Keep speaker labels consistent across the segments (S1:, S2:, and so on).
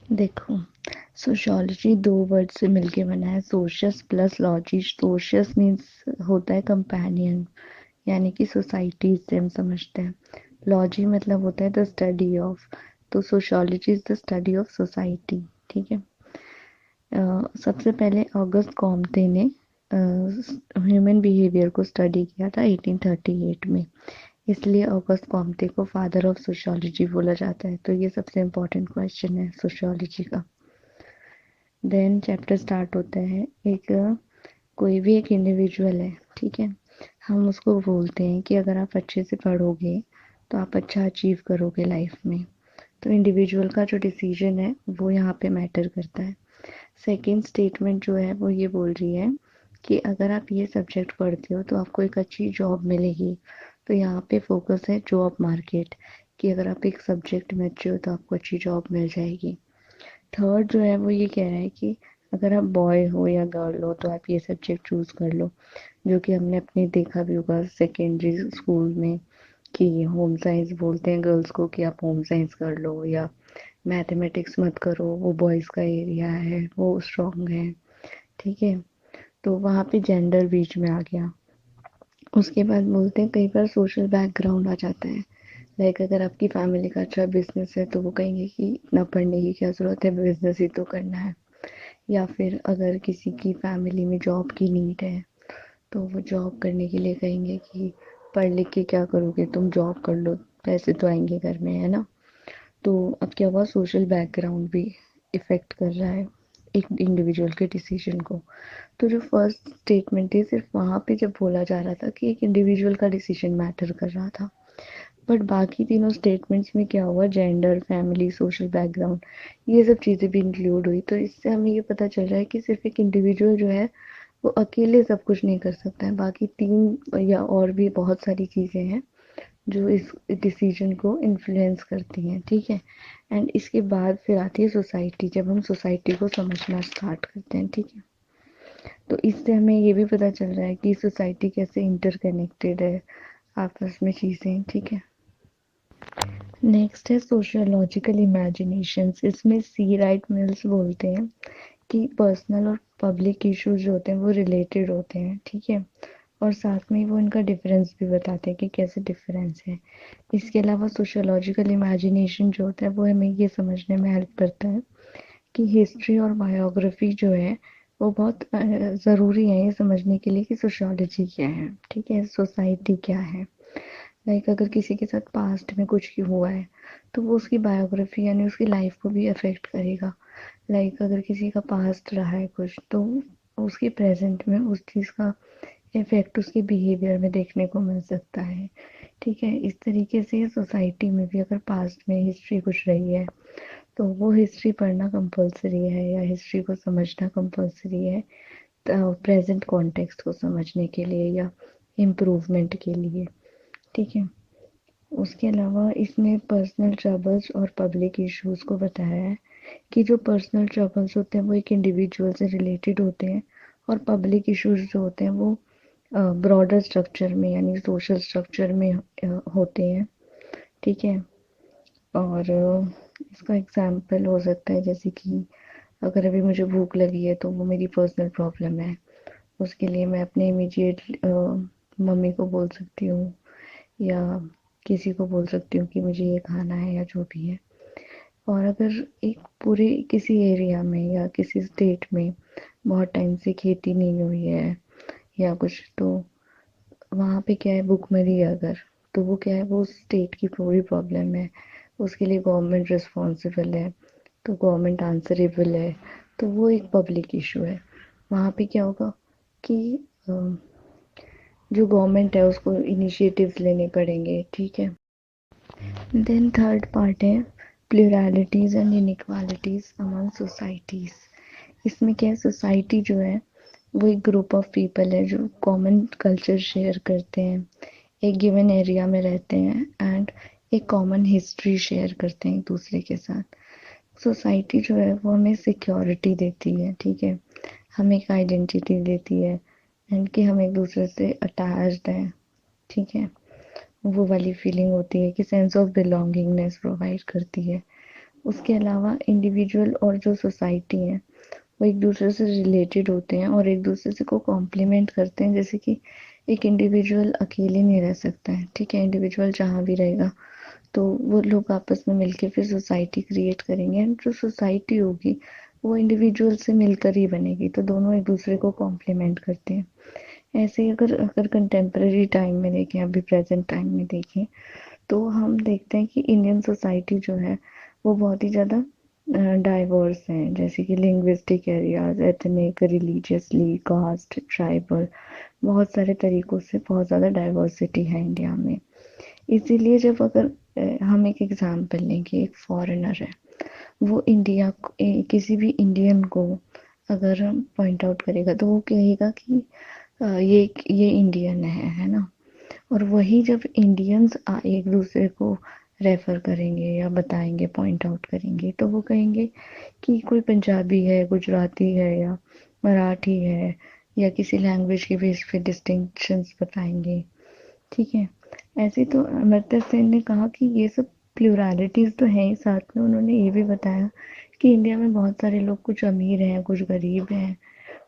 S1: देखो, सोशियोलॉजी दो वर्ड से मिलके बना है, सोशस प्लस लॉजी। सोशस मीन्स होता है कंपेनियन, यानी कि सोसाइटी से हम समझते हैं। लॉजी मतलब होता है द स्टडी ऑफ। तो sociology is the study of society. ठीक है। सबसे पहले ऑगस्ट कॉम्टे ने ह्यूमन बिहेवियर को स्टडी किया था 1838 में, इसलिए ऑगस्ट कॉम्टे को फादर ऑफ सोशियोलॉजी बोला जाता है। तो ये सबसे इम्पोर्टेंट क्वेश्चन है सोशियोलॉजी का। देन चैप्टर स्टार्ट होता है। एक कोई भी एक इंडिविजुअल है, ठीक है, हम उसको बोलते हैं कि अगर आप अच्छे से पढ़ोगे तो आप अच्छा अचीव करोगे लाइफ में। तो इंडिविजुअल का जो डिसीजन है वो यहाँ पे मैटर करता है। सेकंड स्टेटमेंट जो है वो ये बोल रही है कि अगर आप ये सब्जेक्ट पढ़ते हो तो आपको एक अच्छी जॉब मिलेगी। तो यहाँ पे फोकस है जॉब मार्केट, कि अगर आप एक सब्जेक्ट में अच्छे हो तो आपको अच्छी जॉब मिल जाएगी। थर्ड जो है वो ये कह रहा है कि अगर आप बॉय हो या गर्ल हो तो आप ये सब्जेक्ट चूज कर लो, जो कि हमने अपने देखा भी होगा सेकेंडरी स्कूल में, कि होम साइंस बोलते हैं गर्ल्स को कि आप होम साइंस कर लो, या मैथमेटिक्स मत करो, वो बॉयज़ का एरिया है, वो स्ट्रॉन्ग है। ठीक है। तो वहाँ पे जेंडर बीच में आ गया। उसके बाद बोलते हैं कई बार सोशल बैकग्राउंड आ जाता है। लाइक अगर आपकी फैमिली का अच्छा बिजनेस है तो वो कहेंगे कि इतना पढ़ने की क्या ज़रूरत है, बिजनेस ही तो करना है। या फिर अगर किसी की फैमिली में जॉब की नीड है तो वो जॉब करने के लिए कहेंगे कि पढ़ लिख के क्या करोगे, तुम जॉब कर लो, पैसे तो आएंगे घर में, है ना। तो अब क्या हुआ, सोशल बैकग्राउंड भी इफ़ेक्ट कर रहा है एक इंडिविजुअल के डिसीजन को। तो जो फर्स्ट स्टेटमेंट थी सिर्फ वहाँ पे जब बोला जा रहा था कि एक इंडिविजुअल का डिसीजन मैटर कर रहा था, बट बाकी तीनों स्टेटमेंट्स में क्या हुआ, जेंडर, फैमिली, सोशल बैकग्राउंड, ये सब चीज़ें भी इंक्लूड हुई। तो इससे हमें ये पता चल रहा है कि सिर्फ एक इंडिविजुअल जो है वो अकेले सब कुछ नहीं कर सकता है, बाकी तीन या और भी बहुत सारी चीज़ें हैं जो इस डिसीजन को इन्फ्लुएंस करती हैं। ठीक है। एंड इसके बाद फिर आती है सोसाइटी, जब हम सोसाइटी को समझना स्टार्ट करते हैं। ठीक है। तो इससे हमें ये भी पता चल रहा है कि सोसाइटी कैसे इंटरकनेक्टेड है आपस में चीज़ें। ठीक है। नेक्स्ट है सोशियोलॉजिकल इमेजिनेशंस। इसमें सी राइट मिल्स बोलते हैं कि पर्सनल और पब्लिक इश्यूज जो होते हैं वो रिलेटेड होते हैं। ठीक है। और साथ में वो इनका डिफरेंस भी बताते हैं कि कैसे डिफरेंस है। इसके अलावा सोशियोलॉजिकल इमेजिनेशन जो होता है वो हमें ये समझने में हेल्प करता है कि हिस्ट्री और बायोग्राफी जो है वो बहुत ज़रूरी है ये समझने के लिए कि सोशियोलॉजी क्या है, ठीक है, सोसाइटी क्या है। लाइक अगर किसी के साथ पास्ट में कुछ हुआ है तो वो उसकी बायोग्राफी यानी उसकी लाइफ को भी अफेक्ट करेगा। लाइक अगर किसी का पास्ट रहा है कुछ तो उसके प्रेजेंट में उस चीज़ का इफेक्ट उसके बिहेवियर में देखने को मिल सकता है। ठीक है। इस तरीके से सोसाइटी में भी अगर पास्ट में हिस्ट्री कुछ रही है तो वो हिस्ट्री पढ़ना कंपलसरी है या हिस्ट्री को समझना कंपलसरी है प्रेजेंट कॉन्टेक्स्ट को समझने के लिए या इम्प्रूवमेंट के लिए। ठीक है। उसके अलावा इसमें पर्सनल ट्रबल्स और पब्लिक इश्यूज को बताया है कि जो पर्सनल ट्रबल्स होते हैं वो एक इंडिविजुअल से रिलेटेड होते हैं, और पब्लिक इश्यूज जो होते हैं वो ब्रॉडर स्ट्रक्चर में यानी सोशल स्ट्रक्चर में होते हैं। ठीक है। और इसका एग्जाम्पल हो सकता है जैसे कि अगर अभी मुझे भूख लगी है तो वो मेरी पर्सनल प्रॉब्लम है, उसके लिए मैं अपने इमीडिएट मम्मी को बोल सकती हूँ या किसी को बोल सकती हूँ कि मुझे ये खाना है या जो भी है। और अगर एक पूरे किसी एरिया में या किसी स्टेट में बहुत टाइम से खेती नहीं हुई है या कुछ, तो वहाँ पे क्या है, भुखमरी है अगर, तो वो क्या है, वो स्टेट की पूरी प्रॉब्लम है, उसके लिए गवर्नमेंट रिस्पॉन्सिबल है, तो गवर्नमेंट आंसरेबल है, तो वो एक पब्लिक इशू है। वहाँ पे क्या होगा कि जो गवर्नमेंट है उसको इनिशिएटिव्स लेने पड़ेंगे। ठीक है। देन थर्ड पार्ट है प्लूरलिटीज एंड इनइक्वालिटीज अमंग सोसाइटीज। इसमें क्या है, सोसाइटी जो है वो एक ग्रुप ऑफ पीपल है जो कॉमन कल्चर शेयर करते हैं, एक गिवन एरिया में रहते हैं एंड एक कॉमन हिस्ट्री शेयर करते हैं एक दूसरे के साथ। सोसाइटी जो है वो हमें सिक्योरिटी देती है। ठीक है। हमें एक आइडेंटिटी देती है एंड कि हम एक दूसरे से अटैच्ड हैं। ठीक है। वो वाली फीलिंग होती है कि सेंस ऑफ बिलोंगिंगनेस प्रोवाइड करती है। उसके अलावा इंडिविजुअल और जो सोसाइटी है वो एक दूसरे से रिलेटेड होते हैं और एक दूसरे से को कॉम्प्लीमेंट करते हैं। जैसे कि एक इंडिविजुअल अकेले नहीं रह सकता है, ठीक है, इंडिविजुअल जहाँ भी रहेगा तो वो लोग आपस में मिलके फिर सोसाइटी क्रिएट करेंगे एंड जो सोसाइटी होगी वो इंडिविजुअल से मिलकर ही बनेगी, तो दोनों एक दूसरे को कॉम्प्लीमेंट करते हैं। ऐसे ही अगर अगर कंटेम्प्रेरी टाइम में देखें, अभी प्रेजेंट टाइम में देखें, तो हम देखते हैं कि इंडियन सोसाइटी जो है वो बहुत ही ज़्यादा डाइवर्स है, जैसे कि linguistic areas, ethnic, religiously, caste, tribal, बहुत सारे तरीकों से बहुत ज़्यादा डाइवर्सिटी है इंडिया में। इसीलिए जब अगर हम एक एग्जांपल लें कि एक फॉरेनर है, वो इंडिया किसी भी इंडियन को अगर पॉइंट आउट करेगा तो वो कहेगा कि ये इंडियन है ना। और वही जब इंडियंस एक दूसरे को रेफर करेंगे या बताएंगे, पॉइंट आउट करेंगे, तो वो कहेंगे कि कोई पंजाबी है, गुजराती है या मराठी है, या किसी लैंग्वेज के बेस पे डिस्टिंक्शंस बताएंगे, ठीक है। ऐसे तो अमर्त्य सेन ने कहा कि ये सब प्लूरलिटीज तो है ही, साथ में उन्होंने ये भी बताया कि इंडिया में बहुत सारे लोग, कुछ अमीर हैं, कुछ गरीब हैं,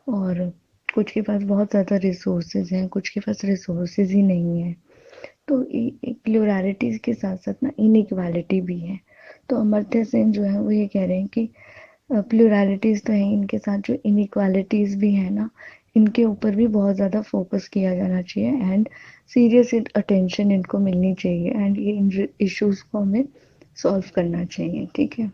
S1: और कुछ के पास बहुत ज़्यादा रिसोर्सेज हैं, कुछ के पास रिसोर्सेज ही नहीं है। तो प्लूरलिटीज के साथ साथ ना इनइक्वालिटी भी है। तो अमर्त्य सेन जो है वो ये कह रहे हैं कि प्लूरलिटीज तो है, इनके साथ जो इनइक्वालिटीज भी है ना, इनके ऊपर भी बहुत ज़्यादा फोकस किया जाना चाहिए एंड सीरियस अटेंशन इनको मिलनी चाहिए एंड ये इन इश्यूज को हमें सॉल्व करना चाहिए, ठीक है।